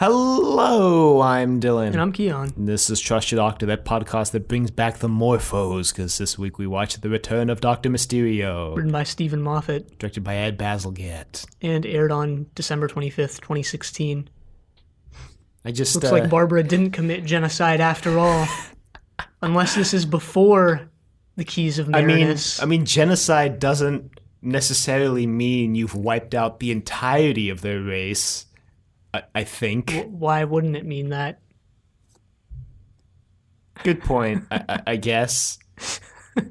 Hello, I'm Dylan. And I'm Keon. And this is Trust Your Doctor, that podcast that brings back the Morphos, because this week we watched The Return of Doctor Mysterio. Written by Steven Moffat. Directed by Ed Bazalgette. And aired on December 25th, 2016. Looks like Barbara didn't commit genocide after all. Unless this is before the Keys of Marinus. I mean, genocide doesn't necessarily mean you've wiped out the entirety of their race. I think. Why wouldn't it mean that? Good point, I guess. I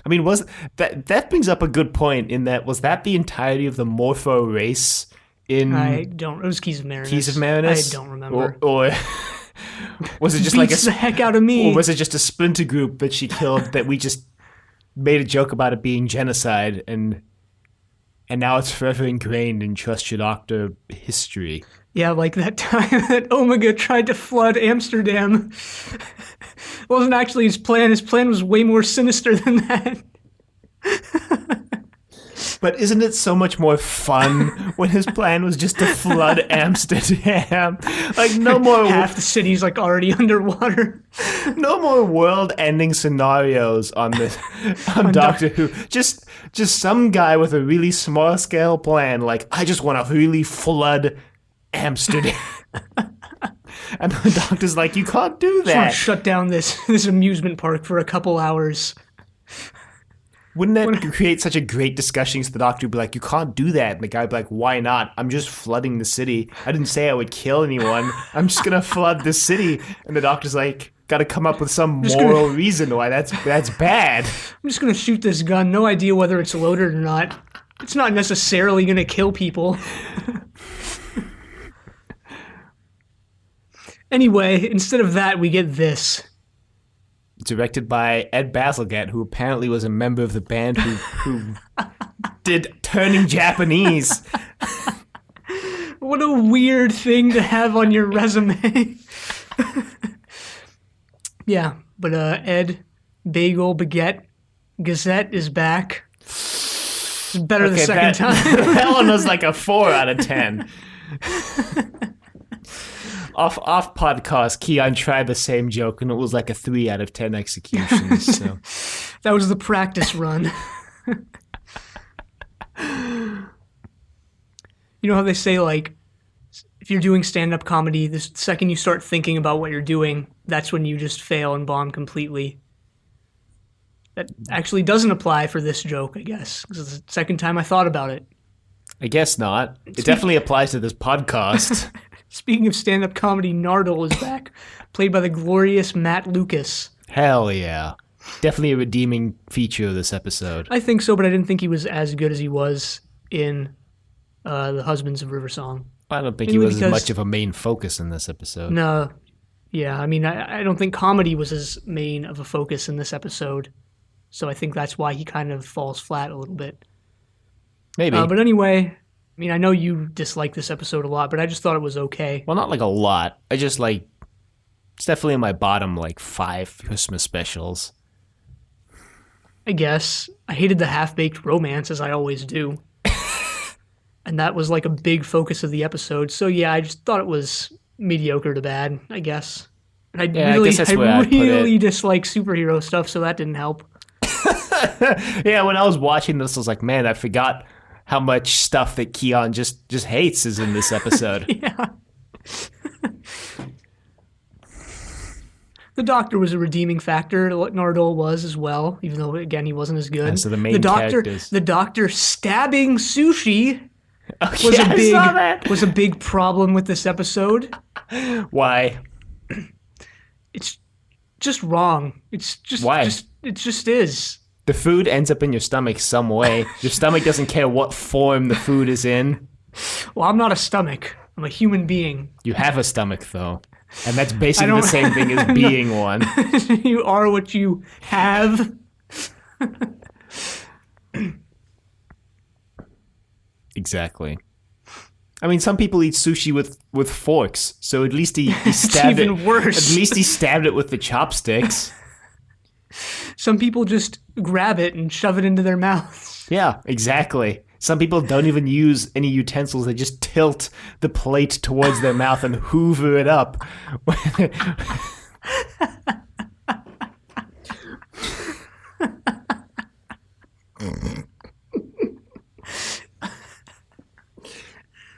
mean, was that brings up a good point in that, was that the entirety of the Morpho race in... It was Keys of Marinus. Keys of Marinus? I don't remember. Or was it just Beats the heck out of me. Or was it just a splinter group that she killed that we just made a joke about it being genocide and now it's forever ingrained in Trust Your Doctor history? Yeah, like that time that Omega tried to flood Amsterdam. It wasn't actually his plan. His plan was way more sinister than that. But isn't it so much more fun when his plan was just to flood Amsterdam? Like, no more... Half the city's like already underwater. No more world-ending scenarios on Doctor Who. Just some guy with a really small-scale plan, like, I just want to really flood Amsterdam. And the Doctor's like, you can't do that. Just want to shut down this amusement park for a couple hours. Wouldn't that create such a great discussion? So the Doctor would be like, you can't do that. And the guy would be like, why not? I'm just flooding the city. I didn't say I would kill anyone. I'm just going to flood the city. And the Doctor's like, got to come up with some moral reason why that's bad. I'm just going to shoot this gun. No idea whether it's loaded or not. It's not necessarily going to kill people. Anyway, instead of that, we get this. Directed by Ed Bazalgette, who apparently was a member of the band who did Turning Japanese. What a weird thing to have on your resume. Yeah, but Ed Bagel Baguette Gazette is back. It's better the second time. That one was like a 4 out of 10. Off podcast, Keon tried the same joke, and it was like a 3 out of 10 execution. So that was the practice run. You know how they say, like, if you're doing stand-up comedy, the second you start thinking about what you're doing, that's when you just fail and bomb completely. That actually doesn't apply for this joke, I guess, because it's the second time I thought about it. I guess not. It definitely applies to this podcast. Speaking of stand-up comedy, Nardole is back, played by the glorious Matt Lucas. Hell yeah. Definitely a redeeming feature of this episode. I think so, but I didn't think he was as good as he was in The Husbands of River Song. I don't think he was as much of a main focus in this episode. No. Yeah, I mean, I don't think comedy was as main of a focus in this episode. So I think that's why he kind of falls flat a little bit. Maybe. But anyway... I mean, I know you dislike this episode a lot, but I just thought it was okay. Well, not like a lot. I just like... It's definitely in my bottom, 5 Christmas specials. I guess. I hated the half-baked romance, as I always do. And that was, a big focus of the episode. So, yeah, I just thought it was mediocre to bad, I guess. And I really dislike superhero stuff, so that didn't help. Yeah, when I was watching this, I was like, man, I forgot how much stuff that Keon just hates is in this episode. Yeah. The Doctor was a redeeming factor. Nardole was as well, even though, again, he wasn't as good. And so the main characters. The Doctor stabbing Sushi was a big problem with this episode. Why? It's just wrong. It's just why? It just is. The food ends up in your stomach some way. Your stomach doesn't care what form the food is in. Well, I'm not a stomach. I'm a human being. You have a stomach, though. And that's basically the same thing as being one. You are what you have. Exactly. I mean, some people eat sushi with forks, so at least he stabbed it. Even worse. At least he stabbed it with the chopsticks. Some people just grab it and shove it into their mouths. Yeah, exactly. Some people don't even use any utensils. They just tilt the plate towards their mouth and hoover it up.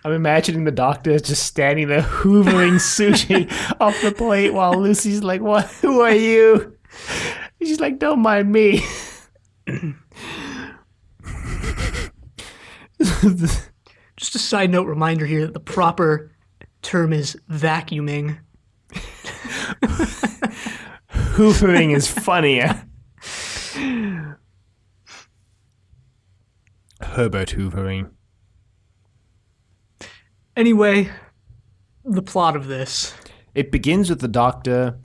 I'm imagining the doctor just standing there hoovering sushi off the plate while Lucy's like, "What? Who are you?" She's like, "Don't mind me." Just a side note reminder here that the proper term is vacuuming. Hoovering is funnier. Herbert hoovering. Anyway, the plot of this. It begins with the doctor.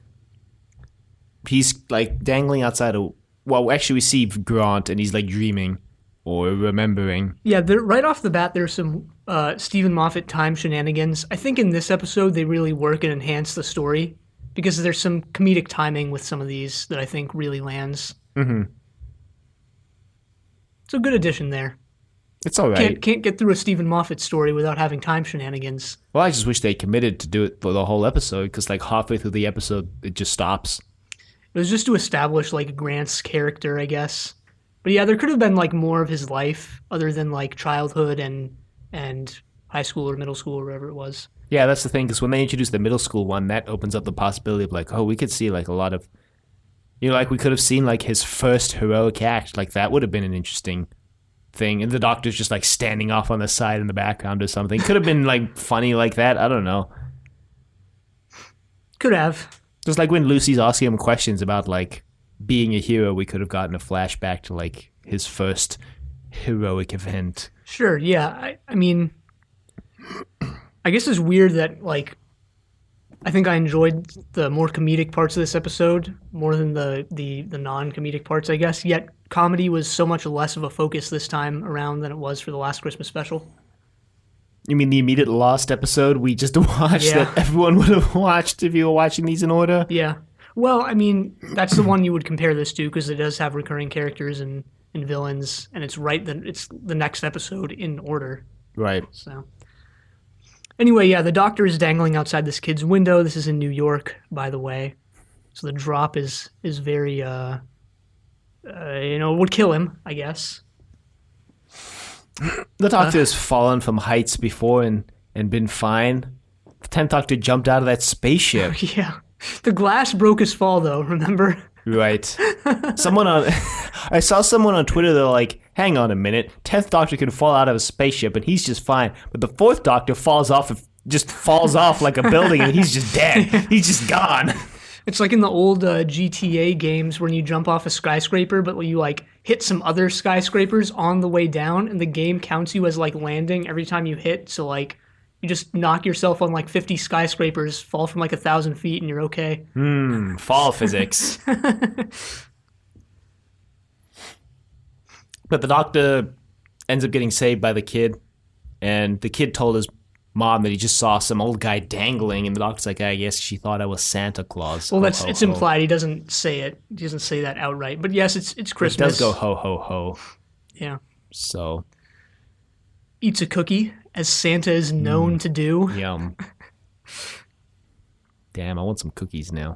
He's like dangling outside a... Well, actually we see Grant and he's like dreaming or remembering. Yeah, right off the bat there's some Steven Moffat time shenanigans. I think in this episode they really work and enhance the story because there's some comedic timing with some of these that I think really lands. Mm-hmm. It's a good addition there. It's all right. Can't get through a Steven Moffat story without having time shenanigans. Well, I just wish they committed to do it for the whole episode because like halfway through the episode it just stops. It was just to establish like Grant's character, I guess. But yeah, there could have been like more of his life other than like childhood and high school or middle school or wherever it was. Yeah, that's the thing because when they introduced the middle school one, that opens up the possibility of like, oh, we could see like a lot of, like we could have seen like his first heroic act. Like that would have been an interesting thing, and the doctor's just like standing off on the side in the background or something. Could have been like funny like that. I don't know. Could have. Just like when Lucy's asking him questions about like being a hero, we could have gotten a flashback to like his first heroic event. Sure, yeah. I mean, I guess it's weird that like I think I enjoyed the more comedic parts of this episode more than the non-comedic parts, I guess. Yet comedy was so much less of a focus this time around than it was for the last Christmas special. You mean the immediate Lost episode we just watched that everyone would have watched if you were watching these in order? Yeah. Well, I mean, that's the one you would compare this to because it does have recurring characters and villains, and it's the next episode in order. Right. So... Anyway, yeah, the doctor is dangling outside this kid's window. This is in New York, by the way. So the drop is very, would kill him, I guess. The doctor has fallen from heights before and been fine. The 10th Doctor jumped out of that spaceship. Yeah. The glass broke his fall, though, remember? Right. I saw someone on Twitter that were like, hang on a minute, 10th Doctor can fall out of a spaceship and he's just fine, but the 4th Doctor falls off like a building and he's just dead. He's just gone. It's like in the old GTA games when you jump off a skyscraper, but you like hit some other skyscrapers on the way down and the game counts you as like landing every time you hit, so like you just knock yourself on like 50 skyscrapers, fall from like 1,000 feet, and you're okay. Fall physics. But the doctor ends up getting saved by the kid, and the kid told his mom that he just saw some old guy dangling, and the doctor's like, I guess she thought I was Santa Claus. Well, it's implied. He doesn't say it. He doesn't say that outright. But yes, it's Christmas. It does go ho, ho, ho. Yeah. So. Eats a cookie, as Santa is known to do. Yum. Damn, I want some cookies now.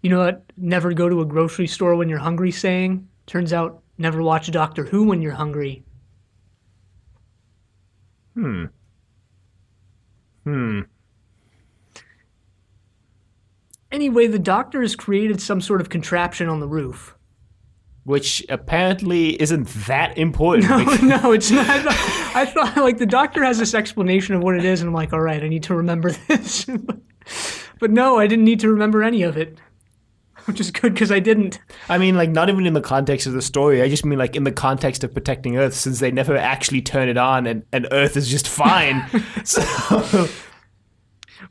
You know what? Never go to a grocery store when you're hungry saying? Turns out, never watch Doctor Who when you're hungry. Anyway, the Doctor has created some sort of contraption on the roof. Which apparently isn't that important. No, it's not. I thought, like, the Doctor has this explanation of what it is, and I'm like, all right, I need to remember this. But no, I didn't need to remember any of it. Which is good, because I didn't. I mean, like, not even in the context of the story. I just mean, like, in the context of protecting Earth, since they never actually turn it on, and Earth is just fine. So...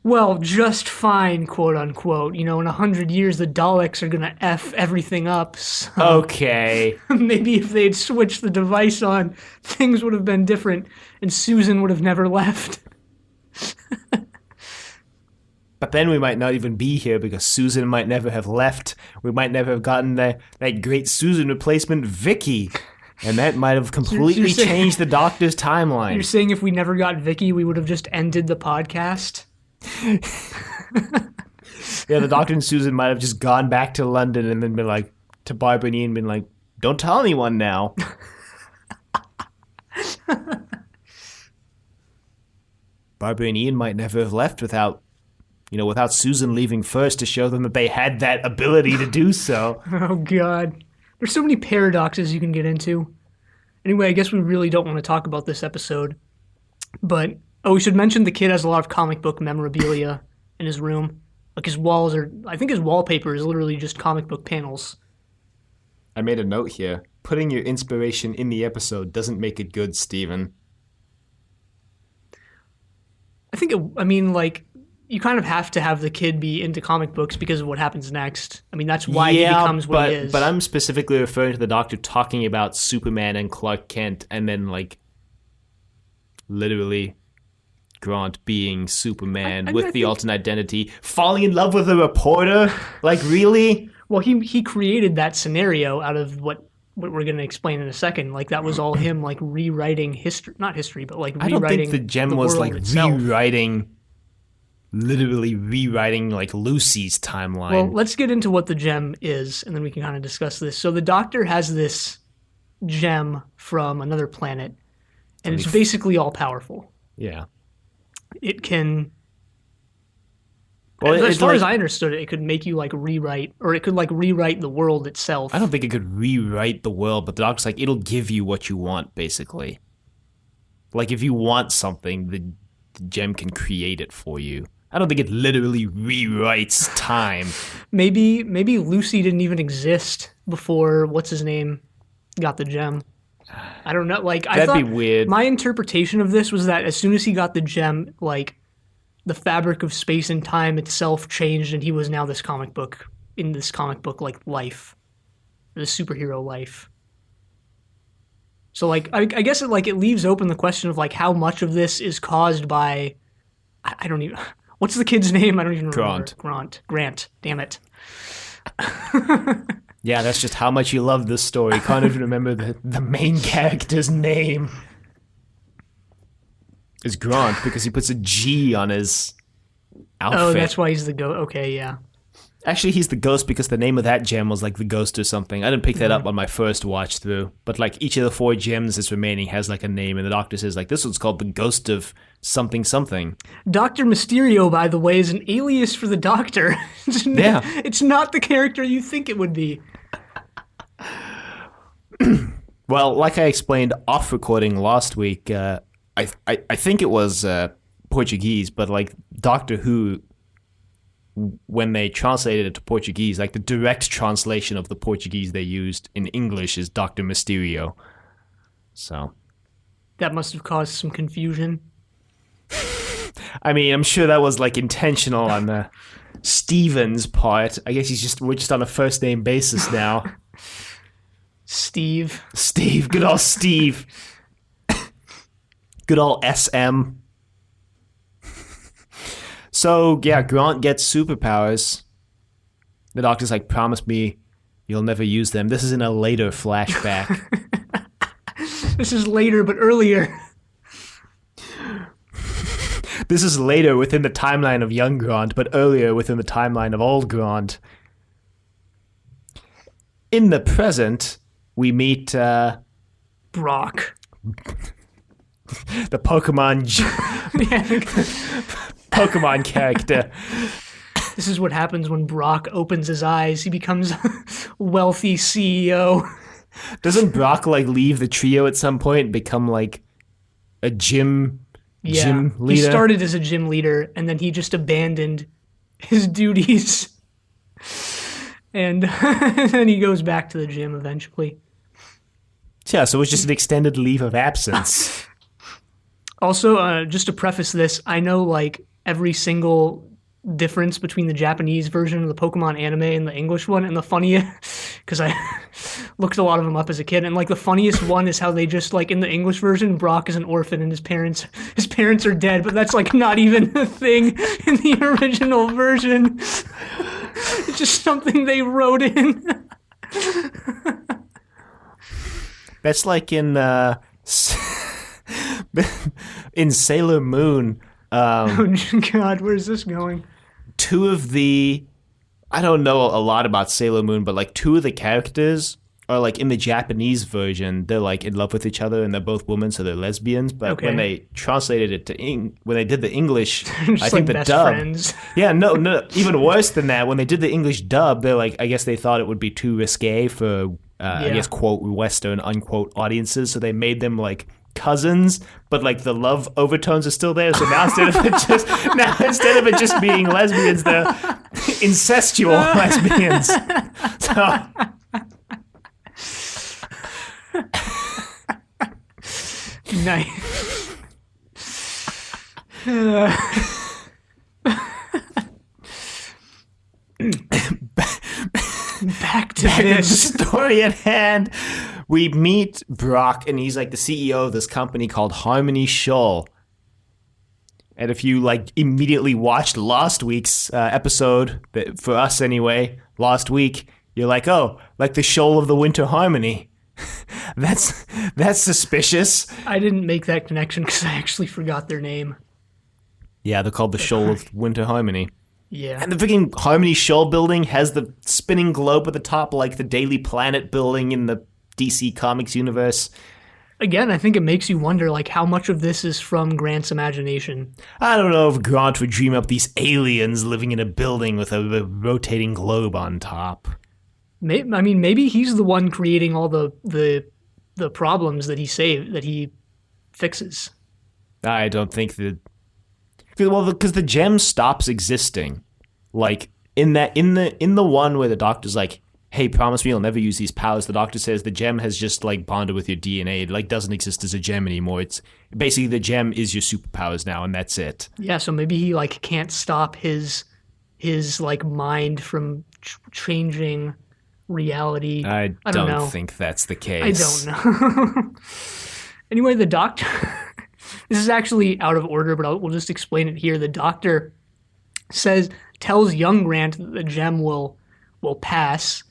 Well, just fine, quote unquote. You know, in 100 years, the Daleks are gonna F everything up. So okay. Maybe if they'd switched the device on, things would have been different, and Susan would have never left. But But then we might not even be here because Susan might never have left. We might never have gotten that great Susan replacement, Vicky. And that might have completely changed the Doctor's timeline. You're saying if we never got Vicky, we would have just ended the podcast? Yeah, the Doctor and Susan might have just gone back to London and then been like, to Barbara and Ian, been like, don't tell anyone now. Barbara and Ian might never have left without Susan leaving first to show them that they had that ability to do so. Oh, God. There's so many paradoxes you can get into. Anyway, I guess we really don't want to talk about this episode. But, we should mention the kid has a lot of comic book memorabilia in his room. Like his walls I think his wallpaper is literally just comic book panels. I made a note here. Putting your inspiration in the episode doesn't make it good, Steven. You kind of have to have the kid be into comic books because of what happens next. I mean, that's why he becomes what he is. But I'm specifically referring to the Doctor talking about Superman and Clark Kent, and then, literally Grant being Superman with the alternate identity, falling in love with a reporter. Really? Well, he created that scenario out of what we're going to explain in a second. That was all him, rewriting history, not history, but rewriting. I don't think the gem was itself. literally rewriting Lucy's timeline. Well, let's get into what the gem is, and then we can kind of discuss this. So the Doctor has this gem from another planet, and it's basically all powerful. Yeah. It can... Well, as far as I understood it, it could make you rewrite, or it could rewrite the world itself. I don't think it could rewrite the world, but the Doctor's it'll give you what you want, basically. If you want something, the gem can create it for you. I don't think it literally rewrites time. Maybe Lucy didn't even exist before what's his name got the gem. I don't know. That'd be weird. My interpretation of this was that as soon as he got the gem, the fabric of space and time itself changed, and he was now this comic book life, this superhero life. So I guess it leaves open the question of how much of this is caused by I don't even what's the kid's name? I don't even remember. Grant. Damn it. Yeah, that's just how much you love this story. Can't even remember the main character's name. It's Grant because he puts a G on his outfit. Oh, that's why he's the ghost. Okay, yeah. Actually, he's the ghost because the name of that gem was the ghost or something. I didn't pick that up on my first watch through. But each of the 4 gems that's remaining has a name, and the Doctor says this one's called the Ghost of something something. Dr. Mysterio, by the way, is an alias for the Doctor. Yeah. It's not the character you think it would be. Well, like I explained off recording last week, I think it was Portuguese, but Doctor Who, when they translated it to Portuguese, the direct translation of the Portuguese they used in English is Dr. Mysterio. So that must have caused some confusion. I mean, I'm sure that was intentional on Steven's part. I guess we're just on a first name basis now. Steve, good old Steve. Good old SM. So, yeah, Grant gets superpowers. The Doctor's promise me you'll never use them. This is in a later flashback. This is later, but earlier. This is later within the timeline of young Grant, but earlier within the timeline of old Grant. In the present, we meet... Brock. The Pokemon character. This is what happens when Brock opens his eyes. He becomes a wealthy CEO. Doesn't Brock leave the trio at some point and become a gym leader? He started as a gym leader and then he just abandoned his duties. And then he goes back to the gym eventually. Yeah, so it was just an extended leave of absence. Also, just to preface this, I know every single difference between the Japanese version of the Pokemon anime and the English one, and the funniest, because I looked a lot of them up as a kid. And like the funniest one is how they just like in the English version, Brock is an orphan and his parents are dead, but that's like not even a thing in the original version. It's just something they wrote in. That's like in in Sailor Moon. Oh God, where's this going? Two of the I don't know a lot about Sailor Moon, but like two of the characters are like in the Japanese version, they're like in love with each other and they're both women, so they're lesbians. But when they translated it to when they did the English, Just I think like the best dub. friends. Yeah, no, even worse than that. When they did the English dub, they're like, I guess they thought it would be too risque for, I guess, quote, Western, unquote, audiences. So they made them like cousins, but like the love overtones are still there. So now instead of it just being lesbians, they're incestual lesbians. So. Nice. Back to The this. story at hand. We meet Brock, and he's like the CEO of this company called Harmony Shoal. And if you like immediately watched last week's episode, for us anyway, last week, you're like, oh, like the Shoal of the Winter Harmony. That's suspicious. I didn't make that connection because I actually forgot their name. Yeah, they're called the Shoal of Winter Harmony. Yeah. And the freaking Harmony Shoal building has the spinning globe at the top, like the Daily Planet building in the DC Comics universe. Again, I think it makes you wonder, like, how much of this is from Grant's imagination. I don't know if Grant would dream up these aliens living in a building with a rotating globe on top. Maybe he's the one creating all the problems that he fixes. I don't think that. Well, because the gem stops existing, like in the one where the doctor's like, "Hey, promise me you'll never use these powers." The doctor says the gem has just like bonded with your DNA. It like doesn't exist as a gem anymore. It's basically the gem is your superpowers now, and that's it. Yeah, so maybe he like can't stop his like mind from changing reality. I don't know. think that's the case. I don't know. Anyway, the doctor. This is actually out of order, but we'll just explain it here. The doctor tells young Grant that the gem will pass,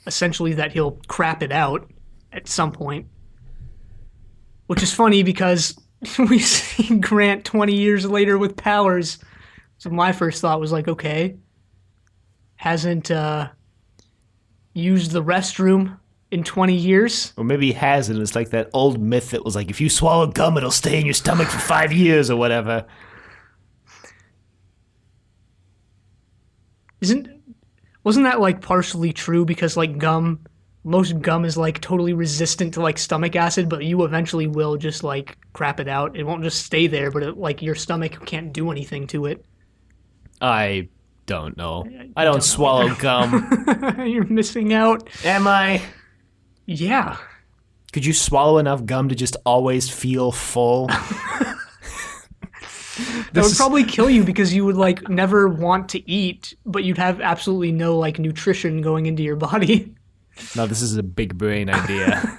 essentially that he'll crap it out at some point. Which is funny because we see Grant 20 years later with powers. So my first thought was like, okay, hasn't used the restroom in 20 years. Or maybe he hasn't. It's like that old myth that was like, if you swallow gum, it'll stay in your stomach for 5 years or whatever. Wasn't that like partially true because like most gum is like totally resistant to like stomach acid, but you eventually will just like crap it out. It won't just stay there, but like your stomach can't do anything to it. I don't know. I don't swallow gum. You're missing out. Am I? Yeah. Could you swallow enough gum to just always feel full? That would probably kill you because you would like never want to eat, but you'd have absolutely no like nutrition going into your body. No, this is a big brain idea.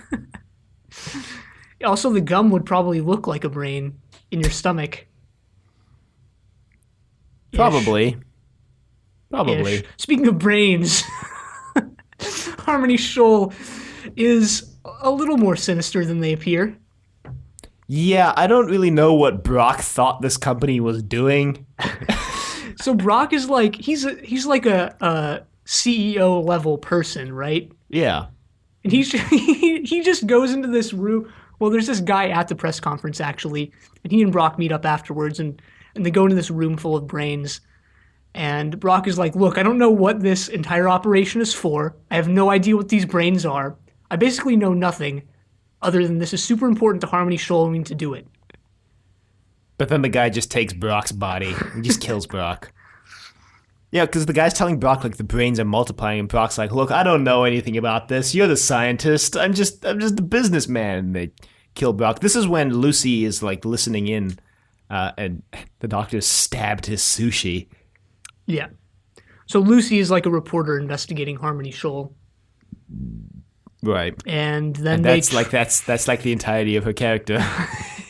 Also, the gum would probably look like a brain in your stomach. Probably. Ish. Speaking of brains, Harmony Shoal is a little more sinister than they appear. Yeah, I don't really know what Brock thought this company was doing. So Brock is like he's like a CEO level person, right? Yeah. And he just goes into this room. Well, there's this guy at the press conference actually, and he and Brock meet up afterwards, and they go into this room full of brains. And Brock is like, "Look, I don't know what this entire operation is for. I have no idea what these brains are. I basically know nothing other than this is super important to Harmony Shoal and we need to do it." But then the guy just takes Brock's body and just kills Brock. Yeah, because the guy's telling Brock like the brains are multiplying, and Brock's like, "Look, I don't know anything about this. You're the scientist. I'm just a businessman." And they kill Brock. This is when Lucy is like listening in, and the doctor stabbed his sushi. Yeah. So Lucy is like a reporter investigating Harmony Shoal. Right. And then And that's like the entirety of her character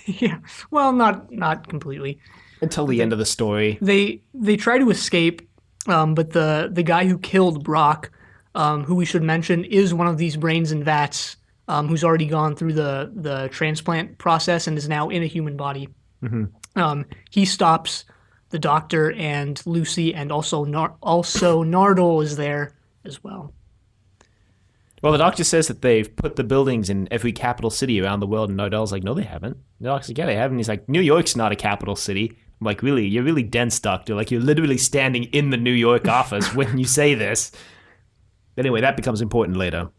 yeah, well, not completely. until the end of the story. They try to escape, but the guy who killed Brock, who we should mention, is one of these brains and vats, who's already gone through the transplant process and is now in a human body. He stops the Doctor and Lucy, and also Nardole is there as well. Well, the Doctor says that they've put the buildings in every capital city around the world, and Nardell's like, no, they haven't. The Doctor's like, yeah, they haven't. He's like, New York's not a capital city. I'm like, really? You're really dense, Doctor. Like, you're literally standing in the New York office when you say this. Anyway, that becomes important later.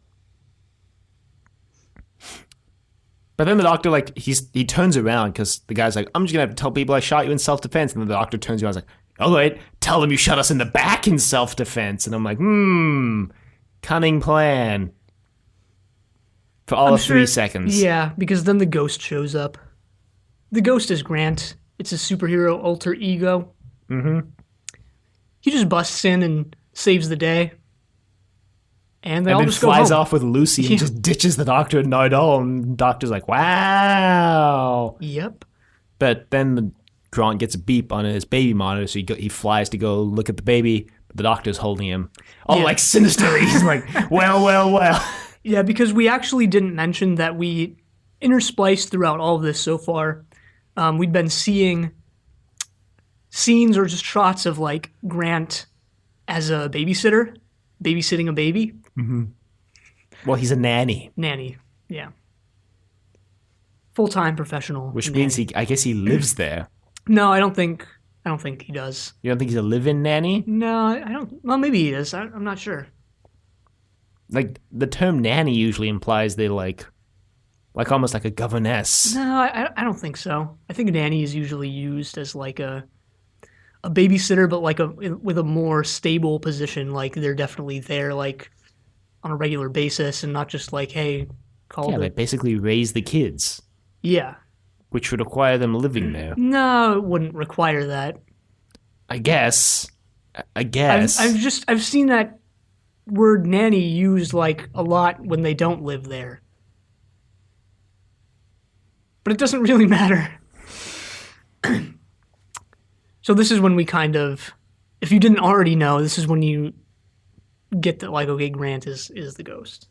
But then the Doctor, like, he turns around because the guy's like, I'm just going to have to tell people I shot you in self-defense. And then the Doctor turns around and is like, all right, tell them you shot us in the back in self-defense. And I'm like, cunning plan. For all of 3 seconds. Yeah, because then the ghost shows up. The ghost is Grant. It's his superhero alter ego. He just busts in and saves the day. And they all just go home. Flies off with Lucy and just ditches the Doctor and Nardole. And the Doctor's like, wow. Yep. But then Grant gets a beep on his baby monitor, so he flies to go look at the baby. But the Doctor's holding him. Oh, like sinister. He's like, well. Yeah, because we actually didn't mention that we interspliced throughout all of this so far. We'd been seeing scenes or just shots of like Grant as a babysitter, babysitting a baby. Well, he's a nanny. Nanny, yeah. Full-time professional. Which means I guess he lives there. No, I don't think he does. You don't think he's a live-in nanny? No, I don't. Well, maybe he is. I'm not sure. Like, the term nanny usually implies they like almost like a governess. No, I don't think so. I think a nanny is usually used as like a babysitter, but like with a more stable position. Like they're definitely there like on a regular basis and not just like, hey, call. Yeah, they basically raise the kids. Yeah. Which would require them living there. No, it wouldn't require that. I guess. I've seen that word nanny used like a lot when they don't live there. But it doesn't really matter. So this is when we kind of, if you didn't already know, this is when you get that like, okay, Grant is the ghost.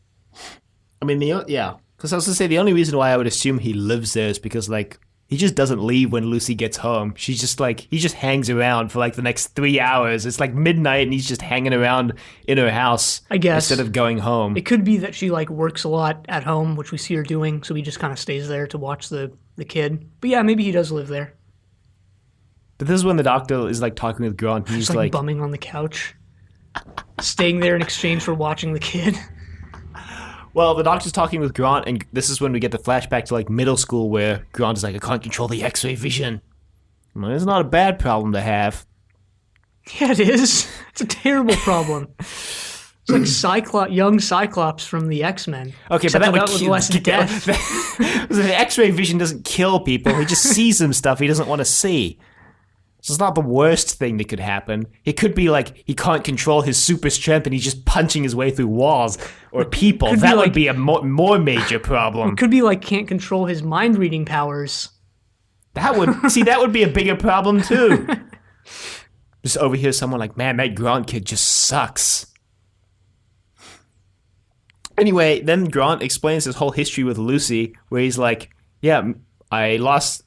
I mean, yeah. Because I was going to say, the only reason why I would assume he lives there is because, like, he just doesn't leave when Lucy gets home. She's just like, he just hangs around for like the next 3 hours. It's like midnight and he's just hanging around in her house. I guess. Instead of going home. It could be that she like works a lot at home, which we see her doing. So he just kind of stays there to watch the kid. But yeah, maybe he does live there. But this is when the Doctor is like talking with Grant. He's just like bumming on the couch. Staying there in exchange for watching the kid. Well, the Doctor's talking with Grant, and this is when we get the flashback to like middle school where Grant is like, I can't control the X-ray vision. Well, it's not a bad problem to have. Yeah, it is. It's a terrible problem. It's like young Cyclops from the X-Men. Okay, but that would kill less death. The X-ray vision doesn't kill people. He just sees some stuff he doesn't want to see. So it's not the worst thing that could happen. It could be like he can't control his super strength and he's just punching his way through walls or people. That would be a more major problem. It could be like can't control his mind-reading powers. That would be a bigger problem too. Just overhear someone like, man, that Grant kid just sucks. Anyway, then Grant explains his whole history with Lucy, where he's like, yeah, we lost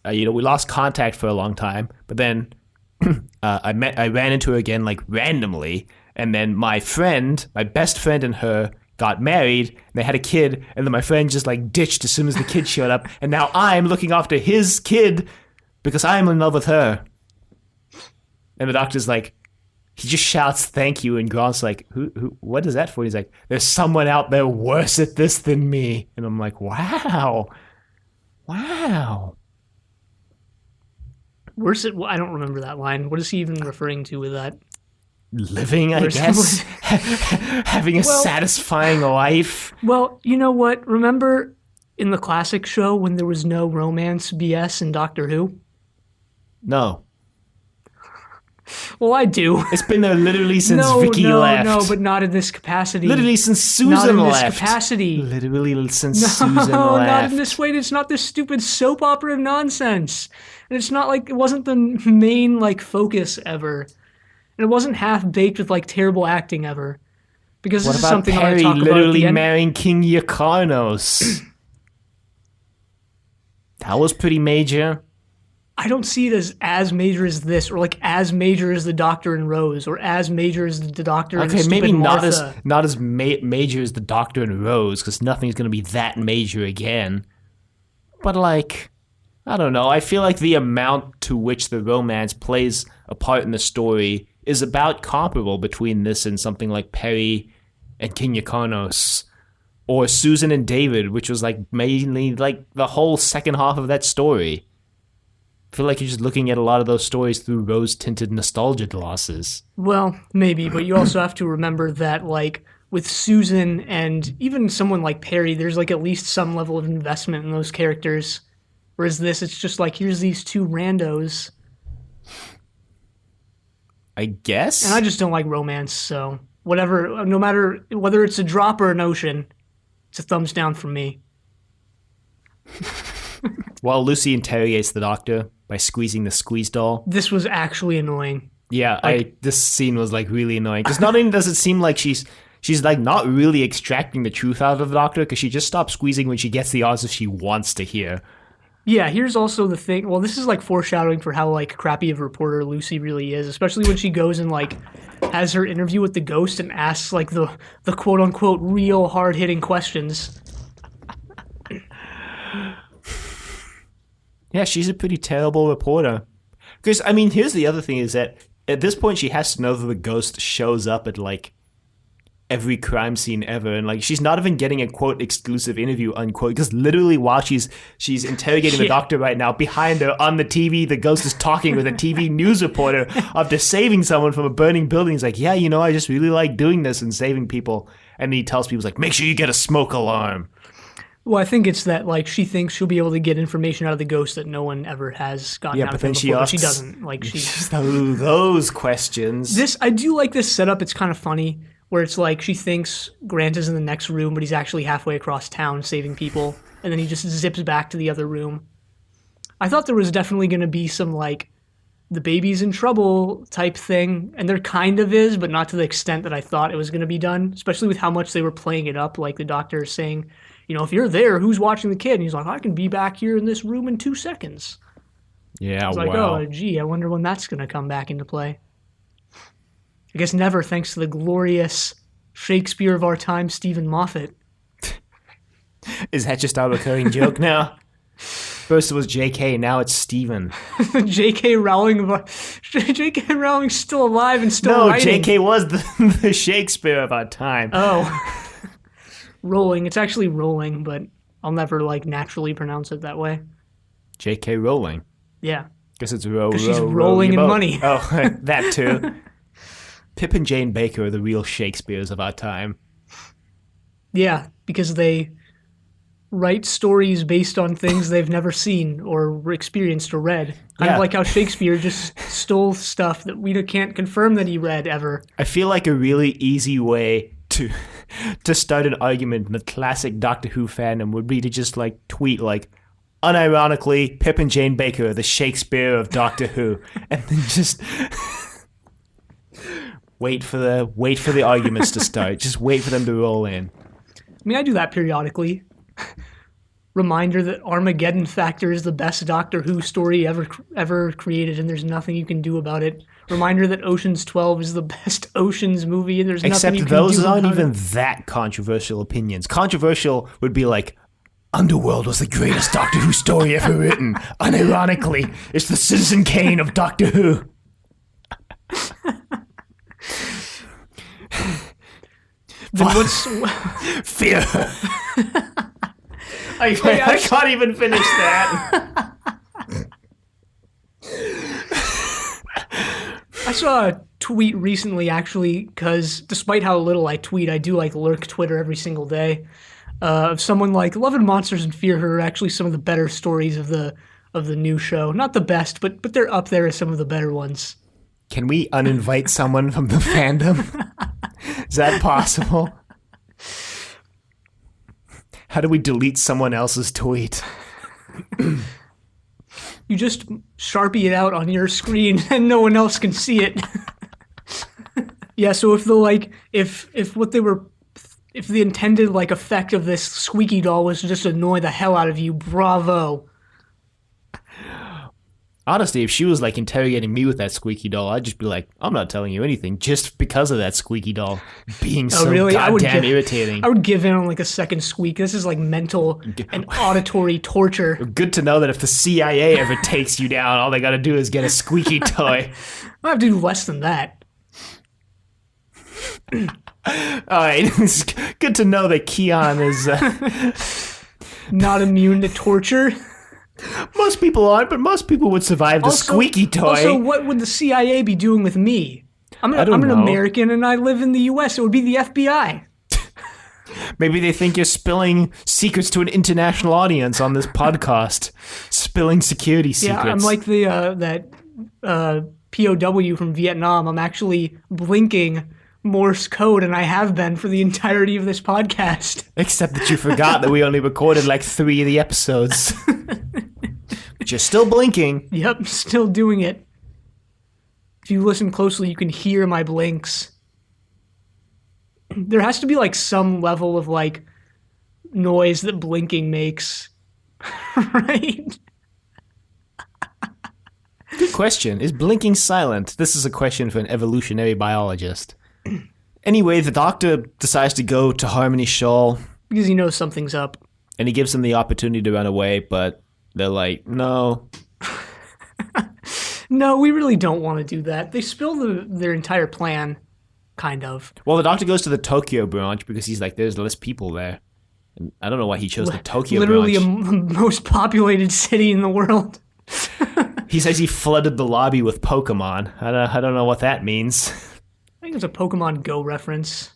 contact for a long time, but then I ran into her again, like, randomly, and then my best friend and her got married, and they had a kid, and then my friend just, like, ditched as soon as the kid showed up, and now I'm looking after his kid because I'm in love with her. And the Doctor's like, he just shouts thank you, and Grant's like, who, what is that for? He's like, there's someone out there worse at this than me. And I'm like, wow. Worse at, I don't remember that line. What is he even referring to with that? Living, I guess. Having a satisfying life. Well, you know what? Remember in the classic show when there was no romance BS in Doctor Who? No. Well, I do. It's been there literally since No, Vicky no, left. no, but not in this capacity. Literally since Susan not in left. this capacity. Literally since No, Susan left. not in this way. It's not this stupid soap opera nonsense. And it's not like it wasn't the main like focus ever. And it wasn't half baked with like terrible acting ever. Because What this is about something I'm going Perry to talk about at literally the end. marrying King Yakarnos? That was pretty major. I don't see it as major as this, or like as major as the Doctor and Rose, or as major as the Doctor and Okay, maybe Martha. not as major as the Doctor and Rose, because nothing's going to be that major again. But like, I don't know. I feel like the amount to which the romance plays a part in the story is about comparable between this and something like Perry and King Yakarnos, or Susan and David, which was like mainly like the whole second half of that story. I feel like you're just looking at a lot of those stories through rose-tinted nostalgia glasses. Well, maybe, but you also have to remember that, like, with Susan and even someone like Perry, there's, like, at least some level of investment in those characters. Whereas this, it's just like, here's these two randos. I guess? And I just don't like romance, so whatever, no matter whether it's a drop or an ocean, it's a thumbs down from me. While Lucy interrogates the Doctor by squeezing the squeeze doll. This was actually annoying. Yeah, this scene was like really annoying. Because not only does it seem like she's like not really extracting the truth out of the Doctor, because she just stops squeezing when she gets the answers she wants to hear. Yeah, here's also the thing. Well, this is like foreshadowing for how like crappy of a reporter Lucy really is, especially when she goes and like has her interview with the ghost and asks like the quote unquote real hard hitting questions. Yeah, she's a pretty terrible reporter. Because, I mean, here's the other thing is that at this point she has to know that the ghost shows up at, like, every crime scene ever. And, like, she's not even getting a, quote, exclusive interview, unquote. Because literally while she's interrogating the Doctor right now, behind her on the TV, the ghost is talking with a TV news reporter after saving someone from a burning building. He's like, yeah, you know, I just really like doing this and saving people. And he tells people, like, make sure you get a smoke alarm. Well, I think it's that like she thinks she'll be able to get information out of the ghost that no one ever has gotten out of him before, but she doesn't. Like those questions. I do like this setup. It's kind of funny where it's like she thinks Grant is in the next room, but he's actually halfway across town saving people, and then he just zips back to the other room. I thought there was definitely going to be some like the baby's in trouble type thing, and there kind of is, but not to the extent that I thought it was going to be done, especially with how much they were playing it up, like the Doctor is saying, you know, if you're there, who's watching the kid? And he's like, I can be back here in this room in 2 seconds. Yeah, It's like, oh, gee, I wonder when that's going to come back into play. I guess never, thanks to the glorious Shakespeare of our time, Steven Moffat. Is that just our recurring joke now? First it was J.K., now it's Steven. J.K. Rowling's still alive and still writing. No, J.K. was the Shakespeare of our time. Oh. Rowling. It's actually Rowling, but I'll never like naturally pronounce it that way. J.K. Rowling. Yeah. Guess it's she's rolling in money. Oh, that too. Pip and Jane Baker are the real Shakespeares of our time. Yeah, because they write stories based on things they've never seen or experienced or read. Kind of like how Shakespeare just stole stuff that we can't confirm that he read ever. I feel like a really easy way to start an argument in the classic Doctor Who fandom would be to just like tweet like, unironically, Pip and Jane Baker are the Shakespeare of Doctor Who, and then just wait for the arguments to start. Just wait for them to roll in. I mean, I do that periodically. Reminder that Armageddon Factor is the best Doctor Who story ever created, and there's nothing you can do about it. Reminder that Ocean's 12 is the best Ocean's movie, and there's nothing you can do about it. Except those aren't even that controversial opinions. Controversial would be like, Underworld was the greatest Doctor Who story ever written. Unironically, it's the Citizen Kane of Doctor Who. Then what's Fear. I can't even finish that. I saw a tweet recently, actually, because despite how little I tweet, I do like lurk Twitter every single day. Of someone like Love and Monsters and Fear Her are actually some of the better stories of the new show. Not the best, but they're up there as some of the better ones. Can we uninvite someone from the fandom? Is that possible? How do we delete someone else's tweet? You just Sharpie it out on your screen and no one else can see it. Yeah, so if the intended like effect of this squeaky doll was to just annoy the hell out of you, bravo. Honestly, if she was like interrogating me with that squeaky doll, I'd just be like, I'm not telling you anything just because of that squeaky doll being so really? goddamn irritating. I would give in on like a second squeak. This is like mental and auditory torture. Good to know that if the CIA ever takes you down, all they gotta do is get a squeaky toy. I have to do less than that. Alright, it's good to know that Keon is... Not immune to torture. Most people aren't, but most people would survive the squeaky toy. Also, what would the CIA be doing with me? I'm an American and I live in the U.S. It would be the FBI. Maybe they think you're spilling secrets to an international audience on this podcast. Spilling security secrets. Yeah, I'm like that POW from Vietnam. I'm actually blinking Morse code, and I have been for the entirety of this podcast. Except that you forgot that we only recorded like 3 of the episodes. But you're still blinking. Yep, still doing it. If you listen closely, you can hear my blinks. There has to be like some level of like noise that blinking makes, right? Good question. Is blinking silent? This is a question for an evolutionary biologist. Anyway, the Doctor decides to go to Harmony Shoal. Because he knows something's up. And he gives them the opportunity to run away, but they're like, no. No, we really don't want to do that. They spill their entire plan, kind of. Well, the Doctor goes to the Tokyo branch because he's like, there's less people there. And I don't know why he chose the Tokyo literally branch. Literally the most populated city in the world. He says he flooded the lobby with Pokemon. I don't know what that means. I think it's a Pokemon Go reference.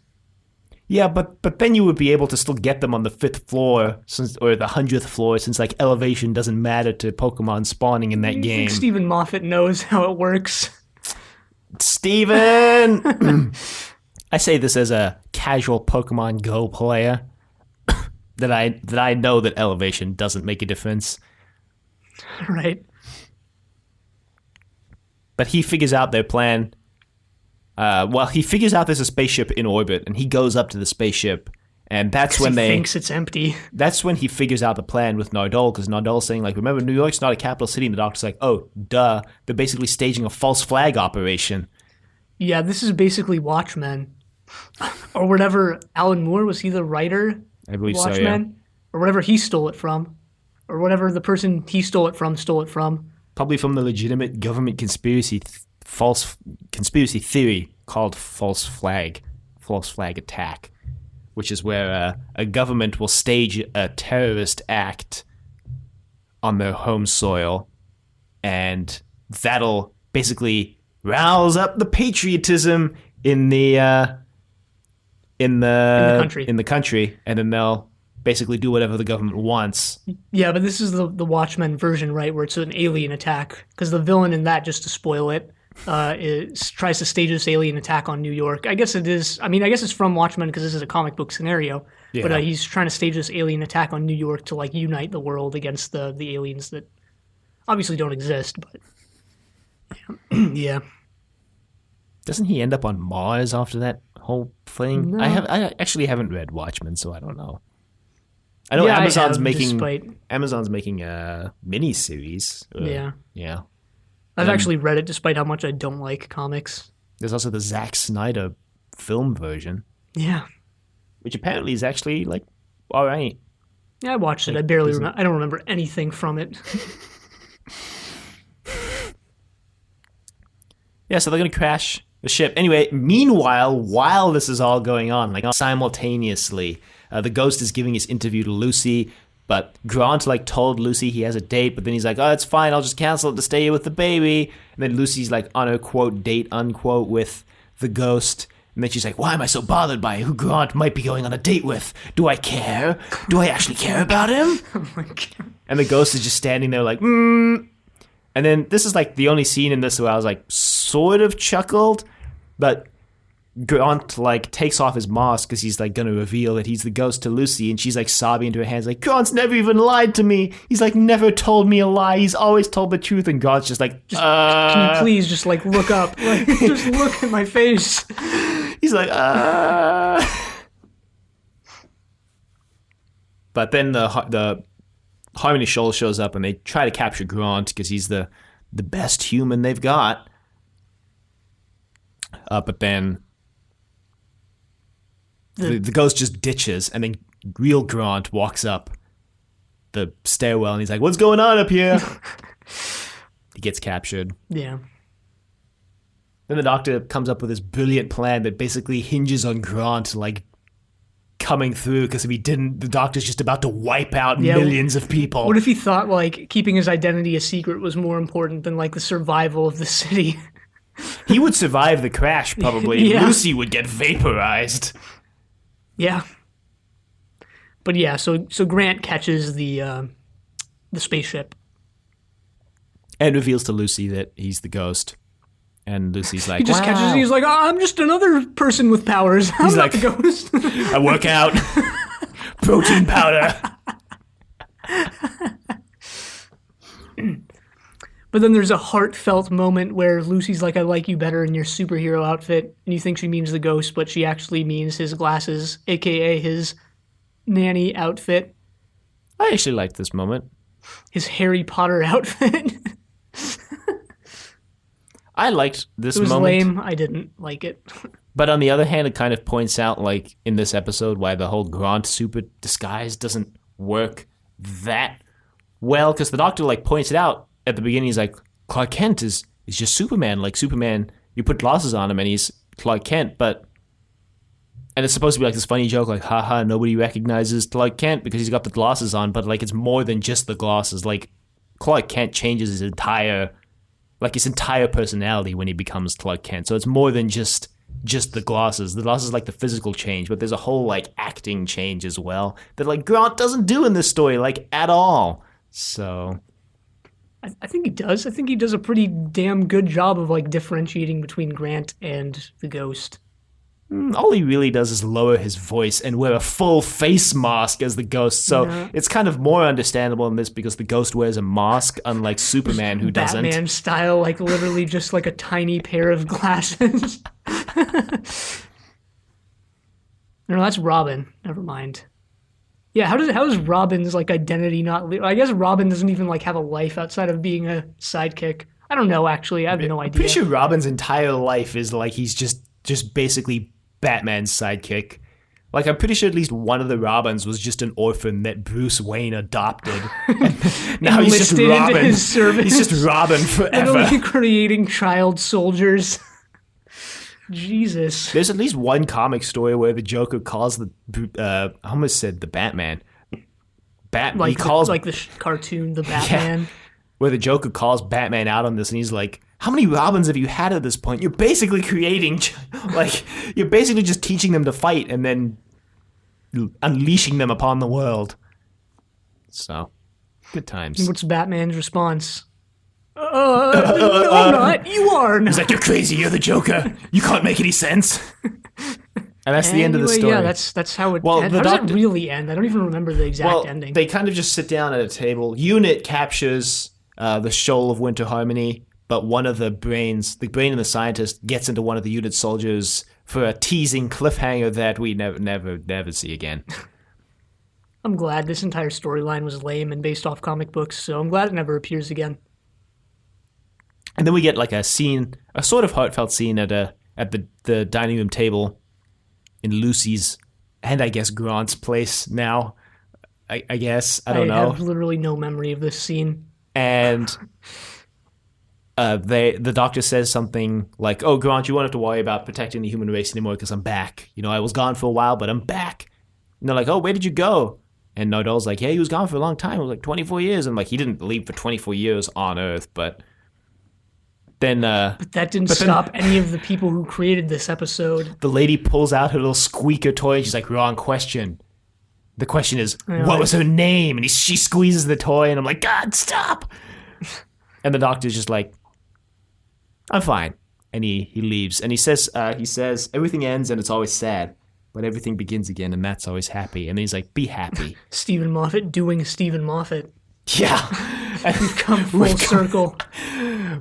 Yeah, but then you would be able to still get them on the 5th floor or the 100th floor since like elevation doesn't matter to Pokemon spawning in that game. I think Steven Moffat knows how it works. Steven! I say this as a casual Pokemon Go player that I know that elevation doesn't make a difference. Right. But he figures out their plan. He figures out there's a spaceship in orbit, and he goes up to the spaceship, and that's when he thinks it's empty. That's when he figures out the plan with Nardole, because Nardole's saying, like, remember, New York's not a capital city, and the Doctor's like, oh, duh, they're basically staging a false flag operation. Yeah, this is basically Watchmen. Or whatever, Alan Moore, was he the writer? I believe Watchmen? so, yeah. Or whatever he stole it from. Or whatever the person he stole it from. Probably from the legitimate government false conspiracy theory called false flag attack, which is where a government will stage a terrorist act on their home soil, and that'll basically rouse up the patriotism in the country, and then they'll basically do whatever the government wants. Yeah, but this is the Watchmen version, right, where it's an alien attack, because the villain in that, just to spoil it, tries to stage this alien attack on New York. I guess it is. I mean, I guess it's from Watchmen because this is a comic book scenario. Yeah. But he's trying to stage this alien attack on New York to like unite the world against the aliens that obviously don't exist. But yeah. Doesn't he end up on Mars after that whole thing? No. I actually haven't read Watchmen, so I don't know. I know Amazon's making a mini series. Yeah. I've actually read it despite how much I don't like comics. There's also the Zack Snyder film version. Yeah. Which apparently is actually, like, all right. Yeah, I watched it. I barely remember. I don't remember anything from it. Yeah, so they're going to crash the ship. Anyway, meanwhile, while this is all going on, like simultaneously, the Ghost is giving his interview to Lucy. But Grant, like, told Lucy he has a date, but then he's like, oh, it's fine, I'll just cancel it to stay here with the baby. And then Lucy's, like, on her, quote, date, unquote, with the Ghost. And then she's like, why am I so bothered by who Grant might be going on a date with? Do I care? Do I actually care about him? Oh, my God. And the Ghost is just standing there like, And And then this is like the only scene in this where I was like sort of chuckled, but Grant like takes off his mask because he's like going to reveal that he's the ghost to Lucy, and she's like sobbing into her hands like, Grant's never even lied to me. He's like never told me a lie. He's always told the truth. And Grant's just like, can you please just like look up, like just look at my face. He's like, But then the Harmony Shoal shows up and they try to capture Grant because he's the best human they've got. But then the ghost just ditches, and then real Grant walks up the stairwell and he's like, what's going on up here? He gets captured. Yeah. Then the Doctor comes up with this brilliant plan that basically hinges on Grant like coming through, because if he didn't, the Doctor's just about to wipe out millions of people. What if he thought like keeping his identity a secret was more important than like the survival of the city? He would survive the crash probably. Yeah. Lucy would get vaporized. Yeah. But yeah, so Grant catches the spaceship and reveals to Lucy that he's the ghost. And Lucy's like, he just catches. He's like, I'm just another person with powers. I'm not the ghost. I work out. Protein powder. But then there's a heartfelt moment where Lucy's like, I like you better in your superhero outfit. And you think she means the ghost, but she actually means his glasses, a.k.a. his nanny outfit. I actually liked this moment. His Harry Potter outfit. I liked this moment. It was moment. lame. I didn't like it. But on the other hand, it kind of points out, like, in this episode, why the whole Grant super disguise doesn't work that well. Because the Doctor, like, points it out at the beginning. He's like, Clark Kent is just Superman. Like, Superman, you put glasses on him and he's Clark Kent. And it's supposed to be like this funny joke, like, haha, nobody recognizes Clark Kent because he's got the glasses on. But, like, it's more than just the glasses. Like, Clark Kent changes his entire personality when he becomes Clark Kent. So it's more than just the glasses. The glasses like the physical change, but there's a whole like acting change as well that like Grant doesn't do in this story like at all. So I think he does. I think he does a pretty damn good job of like differentiating between Grant and the ghost. All he really does is lower his voice and wear a full face mask as the ghost. So it's kind of more understandable in this because the ghost wears a mask, unlike Superman, who doesn't. Batman style, like literally just like a tiny pair of glasses. No, that's Robin. Never mind. Yeah, how is Robin's like identity not? I guess Robin doesn't even like have a life outside of being a sidekick. I don't know. Actually, I have no idea. I'm pretty sure Robin's entire life is like he's just basically Batman's sidekick. Like, I'm pretty sure at least one of the Robins was just an orphan that Bruce Wayne adopted. Now he's just Robin. His service. He's just Robin forever. Literally creating child soldiers. Jesus. There's at least one comic story where the Joker calls I almost said the Batman. He calls like the cartoon, the Batman. Yeah, where the Joker calls Batman out on this, and he's like, how many Robins have you had at this point? You're basically creating, like, you're basically just teaching them to fight and then unleashing them upon the world. So, good times. What's Batman's response? No, I'm not. You are not. He's like, you're crazy. You're the Joker. You can't make any sense. And that's the end of the story. Yeah, that's how it ends. How does it really end? I don't even remember the exact ending. They kind of just sit down at a table. Unit captures the Shoal of Winter Harmony, but one of the brain and the scientist gets into one of the unit soldiers for a teasing cliffhanger that we never see again. I'm glad this entire storyline was lame and based off comic books, so I'm glad it never appears again. And then we get like a scene, a sort of heartfelt scene at the dining room table in Lucy's and I guess Grant's place now. I guess. I don't know. I have literally no memory of this scene. And the Doctor says something like, oh, Grant, you won't have to worry about protecting the human race anymore because I'm back. You know, I was gone for a while, but I'm back. And they're like, oh, where did you go? And Nardol's like, yeah, he was gone for a long time. It was like 24 years. And like, he didn't leave for 24 years on Earth, but then... but that didn't stop any of the people who created this episode. The lady pulls out her little squeaker toy and she's like, wrong question. The question is, what was her name? And she squeezes the toy and I'm like, God, stop! And the doctor's just like, I'm fine. And he leaves. And he says, everything ends and it's always sad, but everything begins again and that's always happy. And then he's like, be happy. Steven Moffat doing Steven Moffat. Yeah. And we've come full circle.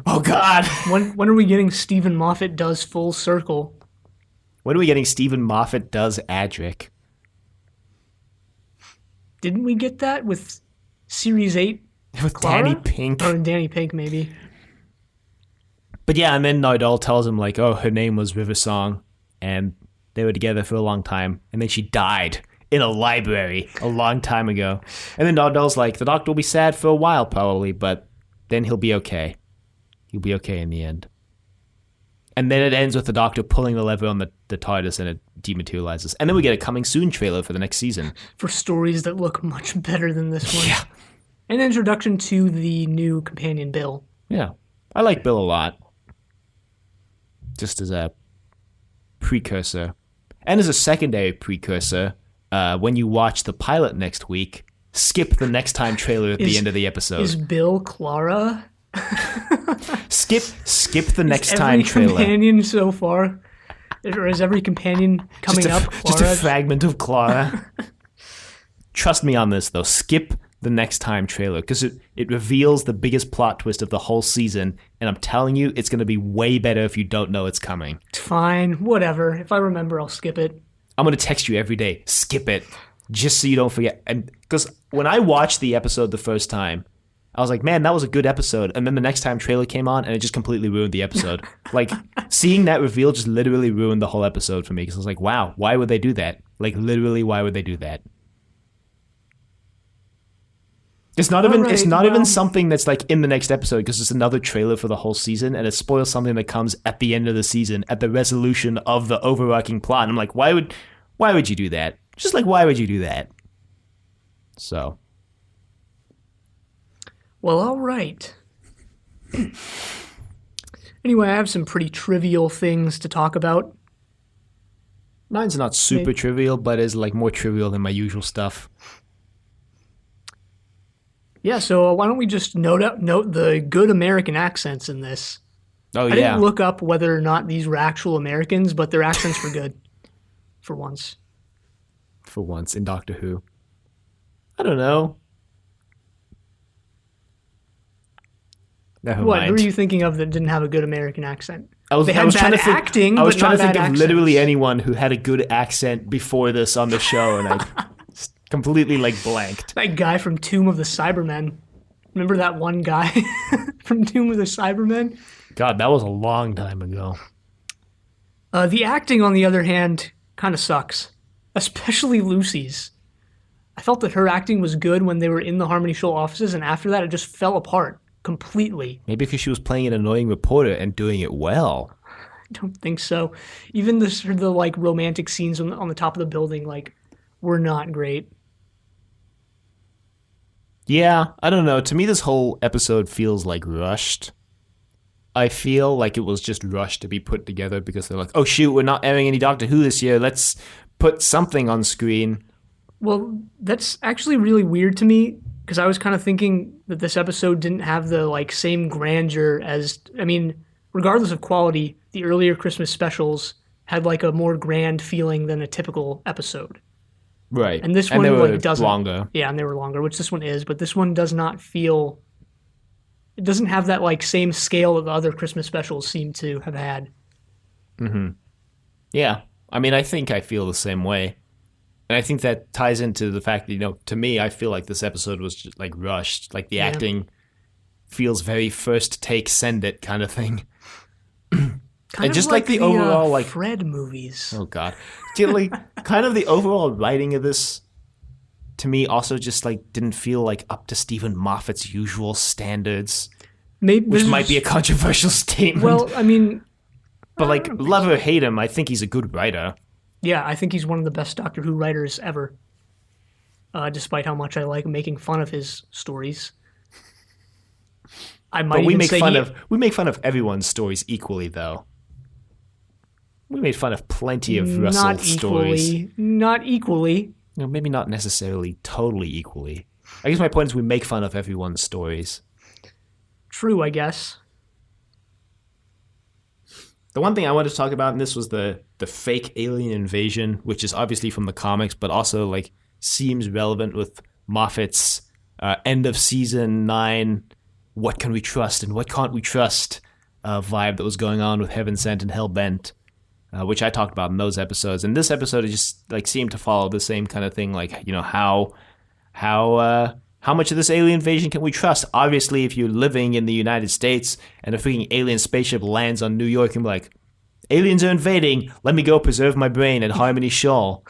Oh, God. When are we getting Steven Moffat does full circle? When are we getting Steven Moffat does Adric? Didn't we get that with Series 8? With Clara? Danny Pink. Or Danny Pink, maybe. But yeah, and then Nardole tells him, like, oh, her name was River Song, and they were together for a long time, and then she died in a library a long time ago. And then Nardole's like, the doctor will be sad for a while, probably, but then he'll be okay. He'll be okay in the end. And then it ends with the doctor pulling the lever on the TARDIS, and it dematerializes. And then we get a coming soon trailer for the next season. For stories that look much better than this one. Yeah. An introduction to the new companion, Bill. Yeah. I like Bill a lot. Just as a precursor. And as a secondary precursor, when you watch the pilot next week, skip the next time trailer at the end of the episode. Is Bill Clara? Skip the next time trailer. Every companion so far, or is every companion coming up Clara? Just a fragment of Clara. Trust me on this, though. Skip the next time trailer, because it reveals the biggest plot twist of the whole season, and I'm telling you, it's going to be way better if you don't know it's coming. Fine, whatever. If I remember, I'll skip it. I'm going to text you every day, skip it, just so you don't forget. And because when I watched the episode the first time, I was like, man, that was a good episode. And then the next time trailer came on, and it just completely ruined the episode. Like, seeing that reveal just literally ruined the whole episode for me, because I was like, wow, why would they do that? Like, literally, why would they do that? It's not even something that's like in the next episode, because it's another trailer for the whole season, and it spoils something that comes at the end of the season, at the resolution of the overarching plot. And I'm like, why would you do that? Just like, why would you do that? So. Well, all right. Anyway, I have some pretty trivial things to talk about. Mine's not super trivial, but is like more trivial than my usual stuff. Yeah, so why don't we just note the good American accents in this? Oh, yeah. I didn't look up whether or not these were actual Americans, but their accents were good. For once. For once in Doctor Who. I don't know. Never what mind. were you thinking of that didn't have a good American accent? I was trying to think of accents. literally anyone who had a good accent before this on the show, and I completely like blanked. That guy from Tomb of the Cybermen. Remember that one guy from Tomb of the Cybermen? God, that was a long time ago. The acting, on the other hand, kind of sucks. Especially Lucy's. I felt that her acting was good when they were in the Harmony Show offices, and after that it just fell apart completely. Maybe because she was playing an annoying reporter and doing it well. I don't think so. Even the like romantic scenes on the top of the building were not great. Yeah, I don't know. To me, this whole episode feels like rushed. I feel like it was just rushed to be put together because they're like, oh shoot, we're not airing any Doctor Who this year. Let's put something on screen. Well, that's actually really weird to me, because I was kind of thinking that this episode didn't have the same grandeur as, regardless of quality, the earlier Christmas specials had a more grand feeling than a typical episode. Right. And this one they were doesn't. Longer. Yeah, and they were longer, which this one is, but this one does not feel, it doesn't have that same scale that the other Christmas specials seem to have had. Mm-hmm. Yeah. I think I feel the same way. And I think that ties into the fact that, to me, I feel like this episode was just rushed. The acting feels very first take, send it kind of thing. Kind and just of the overall Fred movies. Oh God. Kind of the overall writing of this to me also just didn't feel up to Steven Moffat's usual standards. Which might be a controversial statement. Well, but love or hate him, I think he's a good writer. Yeah, I think he's one of the best Doctor Who writers ever. Despite how much I like making fun of his stories. We make fun of everyone's stories equally, though. We made fun of plenty of Russell stories. Not equally. No, maybe not necessarily totally equally. I guess my point is we make fun of everyone's stories. True, I guess. The one thing I wanted to talk about, and this was the fake alien invasion, which is obviously from the comics, but also like seems relevant with Moffat's end of season 9, what can we trust and what can't we trust vibe that was going on with Heaven Sent and Hell Bent, which I talked about in those episodes. And this episode it just like seemed to follow the same kind of thing, like how much of this alien invasion can we trust? Obviously, if you're living in the United States and a freaking alien spaceship lands on New York, and be like, aliens are invading, let me go preserve my brain at Harmony Shoal.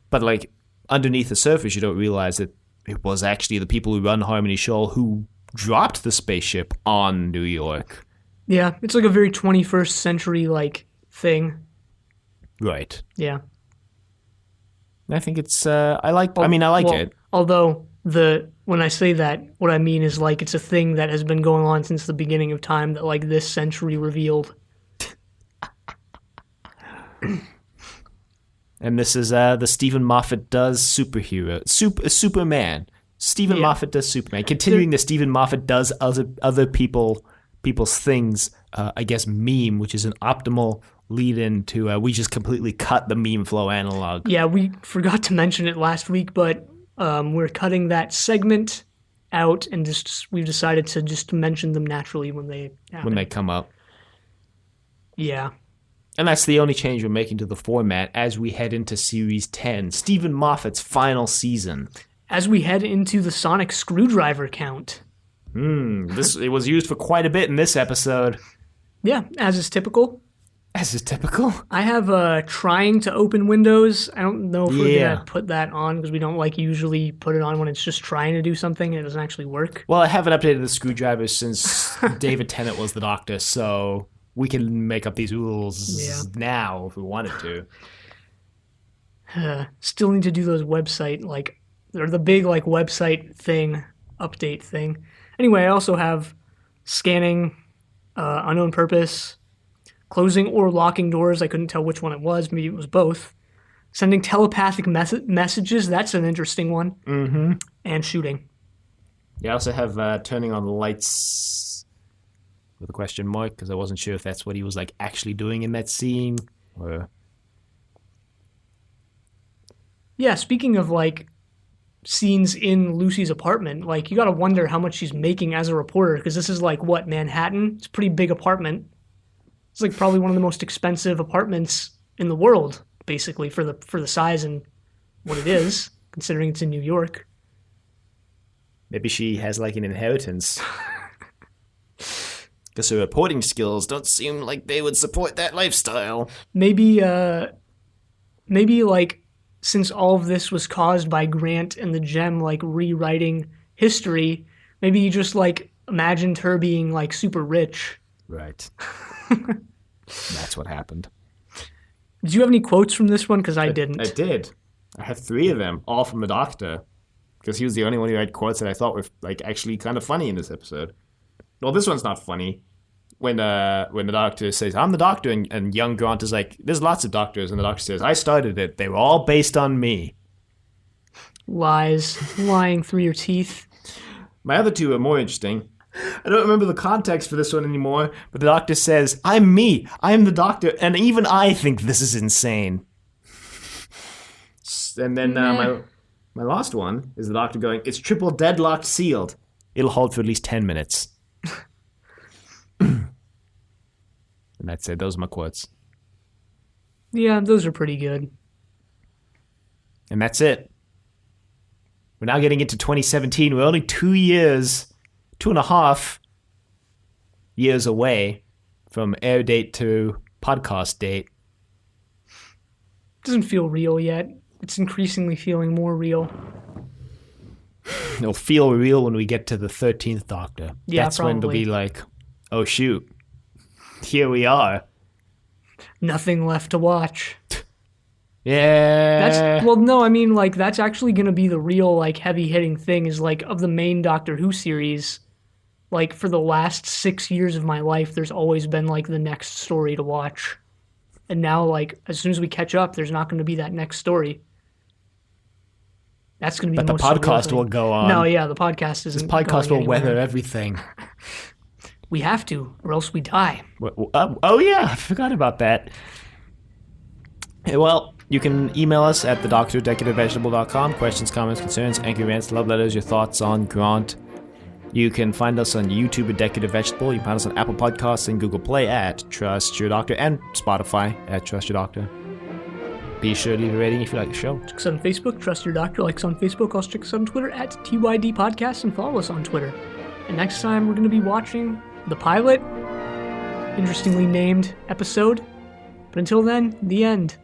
But like underneath the surface, you don't realize that it was actually the people who run Harmony Shoal who dropped the spaceship on New York. Yeah, it's like a very 21st century like thing. Right. Yeah. I think it's I like it. Although when I say that, what I mean is like it's a thing that has been going on since the beginning of time that like this century revealed. And this is the Steven Moffat does Superman. Steven Moffat does Superman. Continuing the Steven Moffat does other people's things. I guess meme, which is an optimal lead-in to we just completely cut the meme flow analog. Yeah, we forgot to mention it last week, but we're cutting that segment out, and we've decided to just mention them naturally when they happen. When they come up. Yeah. And that's the only change we're making to the format as we head into Series 10, Steven Moffat's final season. As we head into the sonic screwdriver count. It was used for quite a bit in this episode. Yeah, as is typical. As is typical. I have trying to open Windows. I don't know if we're going to put that on because we don't like usually put it on when it's just trying to do something and it doesn't actually work. Well, I haven't updated the screwdriver since David Tennant was the Doctor, so we can make up these rules now if we wanted to. Still need to do those website, or the big website thing, update thing. Anyway, I also have scanning, unknown purpose, closing or locking doors. I couldn't tell which one it was. Maybe it was both. Sending telepathic messages. That's an interesting one. Mm-hmm. And shooting. You also have turning on the lights with a question mark, because I wasn't sure if that's what he was actually doing in that scene. Or... Yeah, speaking of scenes in Lucy's apartment, you gotta wonder how much she's making as a reporter, because this is what, Manhattan? It's a pretty big apartment. It's probably one of the most expensive apartments in the world, basically, for the size and what it is, considering it's in New York. Maybe she has an inheritance. Because her reporting skills don't seem like they would support that lifestyle. Maybe since all of this was caused by Grant and the Gem rewriting history, maybe you just imagined her being super rich. Right. That's what happened. Did you have any quotes from this one? Because I didn't. I did. I have 3 of them, all from the Doctor. Because he was the only one who had quotes that I thought were actually kind of funny in this episode. Well, this one's not funny. When the Doctor says, I'm the Doctor, and young Grant is there's lots of doctors, and the Doctor says, I started it. They were all based on me. Lies. Lying through your teeth. My other 2 are more interesting. I don't remember the context for this one anymore, but the Doctor says, I'm me. I am the Doctor, and even I think this is insane. And then my last one is the Doctor going, it's triple deadlocked sealed. It'll hold for at least 10 minutes. And that's it. Those are my quotes. Yeah, those are pretty good. And that's it. We're now getting into 2017. We're only 2.5 years away from air date to podcast date. Doesn't feel real yet. It's increasingly feeling more real. It'll feel real when we get to the 13th Doctor. Yeah, that's probably. When they'll be oh shoot, here we are. Nothing left to watch. Yeah. That's actually going to be the real, heavy-hitting thing is, of the main Doctor Who series, for the last 6 years of my life, there's always been, the next story to watch. And now, as soon as we catch up, there's not going to be that next story. That's going to be But the most surreal podcast thing. will go on. No, yeah, the podcast isn't. This podcast will going weather anywhere. everything. We have to, or else we die. Oh yeah, I forgot about that. Well, you can email us at thedoctor@decorativevegetable.com. Questions, comments, concerns, angry rants, love letters, your thoughts on Grant. You can find us on YouTube at Decorative Vegetable. You can find us on Apple Podcasts and Google Play at Trust Your Doctor, and Spotify at Trust Your Doctor. Be sure to leave a rating if you like the show. Check us on Facebook, Trust Your Doctor. Like us on Facebook. Also check us on Twitter at TYD Podcast and follow us on Twitter. And next time we're going to be watching the pilot, interestingly named episode. But until then, the end.